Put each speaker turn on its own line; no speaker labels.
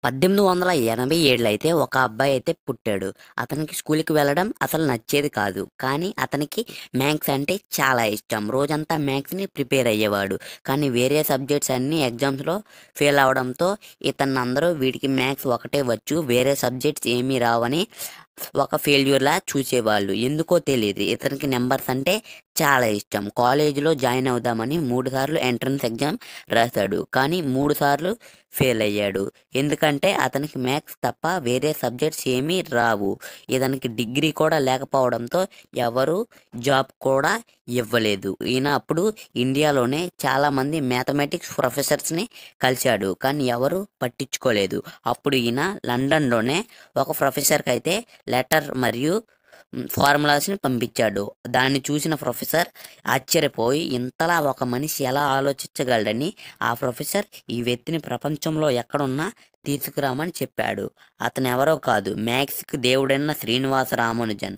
1887 అయితే ఒక అబ్బాయి అయితే పుట్టాడు. అతనికి స్కూల్‌కి వెళ్ళడం అసలు నచ్చేది కాదు. కానీ అతనికి మ్యాథ్స్ అంటే చాలా ఇష్టం. రోజంతా మ్యాథ్స్‌ని ప్రిపేర్ అయ్యేవాడు. కానీ వేరే సబ్జెక్ట్స్ అన్నీ ఎగ్జామ్స్‌లో ఫెయిల్ అవ్వడంతో ఇతన్నందరూ వీడికి మ్యాథ్స్ ఒకటే వచ్చు. వేరే సబ్జెక్ట్స్ ఏమీ రావని ఒక ఫెయిల్యూర్‌లా చూసేవాళ్ళు. ఎందుకో తెలీదు. ఇతనికి నంబర్స్ అంటే చాలా ఇష్టం. కాలేజీలో జాయిన్ అవుదామని 3 సార్లు ఎంట్రన్స్ ఎగ్జామ్ రాసాడు. కానీ 3 సార్లు ఫెయిల్ అయ్యాడు. ఎందుకంటే అతనికి మ్యాథ్స్ తప్ప వేరే సబ్జెక్ట్స్ ఏమీ రావు. ఇతనికి డిగ్రీ కూడా లేకపోవడంతో ఎవరు జాబ్ కూడా ఇవ్వలేదు. ఈయన అప్పుడు ఇండియాలోనే చాలామంది మ్యాథమెటిక్స్ ప్రొఫెసర్స్‌ని కలిశాడు. కానీ ఎవరు పట్టించుకోలేదు. అప్పుడు ఈయన లండన్‌లోనే ఒక ప్రొఫెసర్‌కైతే లెటర్ మరియు ఫార్ములాస్‌ని పంపించాడు. దాన్ని చూసిన ప్రొఫెసర్ ఆశ్చర్యపోయి ఇంతలా ఒక మనిషి ఎలా ఆలోచించగలడని ఆ ప్రొఫెసర్ ఈ వ్యక్తిని ప్రపంచంలో ఎక్కడున్నా తీసుకురామని చెప్పాడు. అతనెవరో కాదు మ్యాథ్స్‌కి దేవుడైన శ్రీనివాస రామానుజన్.